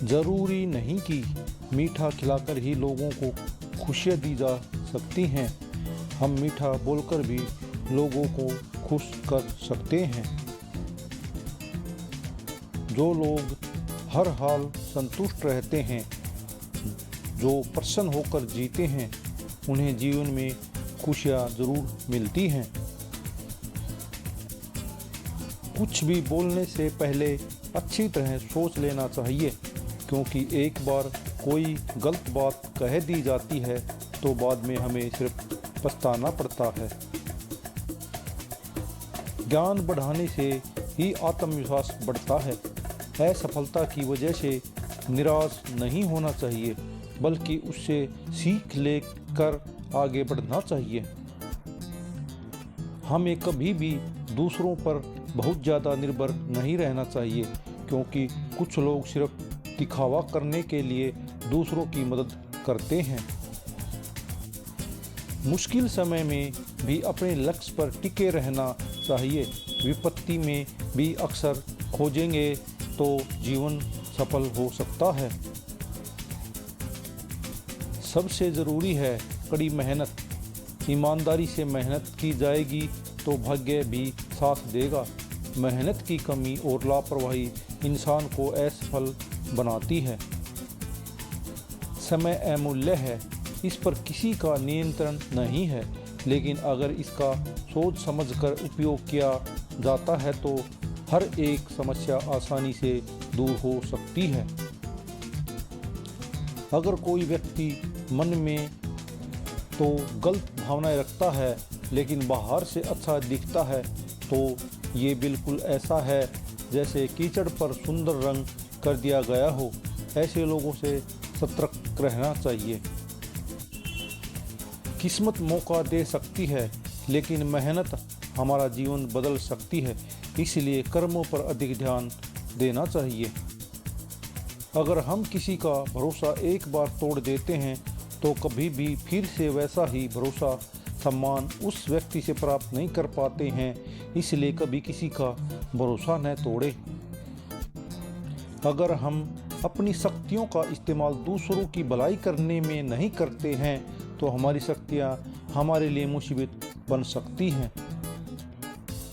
ज़रूरी नहीं कि मीठा खिलाकर ही लोगों को खुशियाँ दी जा सकती हैं। हम मीठा बोलकर भी लोगों को खुश कर सकते हैं। जो लोग हर हाल संतुष्ट रहते हैं, जो प्रसन्न होकर जीते हैं, उन्हें जीवन में खुशियाँ ज़रूर मिलती हैं। कुछ भी बोलने से पहले अच्छी तरह सोच लेना चाहिए, क्योंकि एक बार कोई गलत बात कह दी जाती है तो बाद में हमें सिर्फ पछताना पड़ता है। ज्ञान बढ़ाने से ही आत्मविश्वास बढ़ता है। असफलता की वजह से निराश नहीं होना चाहिए, बल्कि उससे सीख लेकर आगे बढ़ना चाहिए। हमें कभी भी दूसरों पर बहुत ज़्यादा निर्भर नहीं रहना चाहिए, क्योंकि कुछ लोग सिर्फ दिखावा करने के लिए दूसरों की मदद करते हैं। मुश्किल समय में भी अपने लक्ष्य पर टिके रहना चाहिए। विपत्ति में भी अक्सर खोजेंगे तो जीवन सफल हो सकता है। सबसे ज़रूरी है कड़ी मेहनत। ईमानदारी से मेहनत की जाएगी तो भाग्य भी साथ देगा। मेहनत की कमी और लापरवाही इंसान को असफल बनाती है। समय अमूल्य है, इस पर किसी का नियंत्रण नहीं है, लेकिन अगर इसका सोच समझकर उपयोग किया जाता है तो हर एक समस्या आसानी से दूर हो सकती है। अगर कोई व्यक्ति मन में तो गलत भावनाएं रखता है लेकिन बाहर से अच्छा दिखता है, तो ये बिल्कुल ऐसा है जैसे कीचड़ पर सुंदर रंग कर दिया गया हो। ऐसे लोगों से सतर्क रहना चाहिए। किस्मत मौका दे सकती है, लेकिन मेहनत हमारा जीवन बदल सकती है। इसलिए कर्मों पर अधिक ध्यान देना चाहिए। अगर हम किसी का भरोसा एक बार तोड़ देते हैं तो कभी भी फिर से वैसा ही भरोसा सम्मान उस व्यक्ति से प्राप्त नहीं कर पाते हैं। इसलिए कभी किसी का भरोसा न तोड़ें। अगर हम अपनी शक्तियों का इस्तेमाल दूसरों की भलाई करने में नहीं करते हैं तो हमारी शक्तियाँ हमारे लिए मुसीबत बन सकती हैं।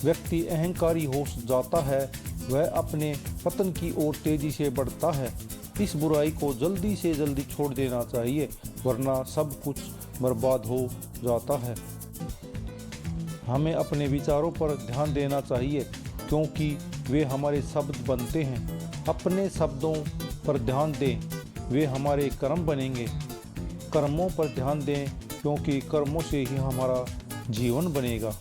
व्यक्ति अहंकारी हो जाता है, वह अपने पतन की ओर तेजी से बढ़ता है। इस बुराई को जल्दी से जल्दी छोड़ देना चाहिए, वरना सब कुछ बर्बाद हो जाता है। हमें अपने विचारों पर ध्यान देना चाहिए, क्योंकि वे हमारे शब्द बनते हैं। अपने शब्दों पर ध्यान दें, वे हमारे कर्म बनेंगे। कर्मों पर ध्यान दें, क्योंकि कर्मों से ही हमारा जीवन बनेगा।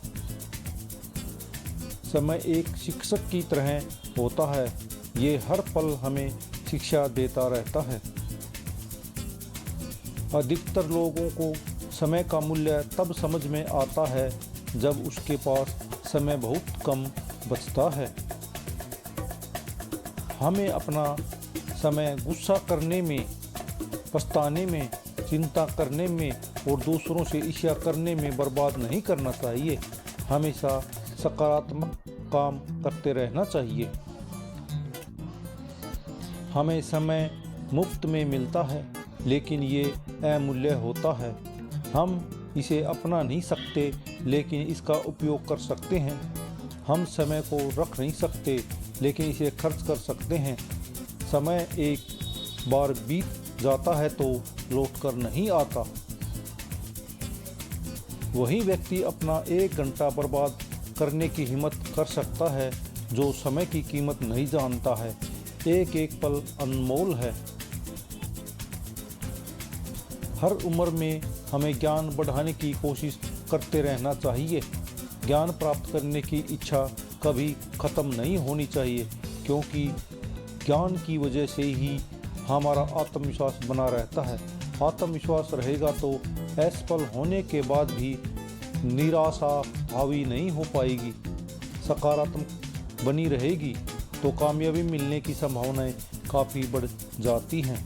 समय एक शिक्षक की तरह होता है, ये हर पल हमें शिक्षा देता रहता है। अधिकतर लोगों को समय का मूल्य तब समझ में आता है जब उसके पास समय बहुत कम बचता है। हमें अपना समय गुस्सा करने में, पछताने में, चिंता करने में और दूसरों से ईर्ष्या करने में बर्बाद नहीं करना चाहिए। हमेशा सकारात्मक काम करते रहना चाहिए। हमें समय मुफ्त में मिलता है, लेकिन ये अमूल्य होता है। हम इसे अपना नहीं सकते, लेकिन इसका उपयोग कर सकते हैं। हम समय को रख नहीं सकते, लेकिन इसे खर्च कर सकते हैं। समय एक बार बीत जाता है तो लौट कर नहीं आता। वही व्यक्ति अपना 1 घंटा बर्बाद करने की हिम्मत कर सकता है जो समय की कीमत नहीं जानता है। एक एक पल अनमोल है। हर उम्र में हमें ज्ञान बढ़ाने की कोशिश करते रहना चाहिए। ज्ञान प्राप्त करने की इच्छा कभी ख़त्म नहीं होनी चाहिए, क्योंकि ज्ञान की वजह से ही हमारा आत्मविश्वास बना रहता है। आत्मविश्वास रहेगा तो असफल होने के बाद भी निराशा हावी नहीं हो पाएगी। सकारात्मक बनी रहेगी तो कामयाबी मिलने की संभावनाएं काफ़ी बढ़ जाती हैं।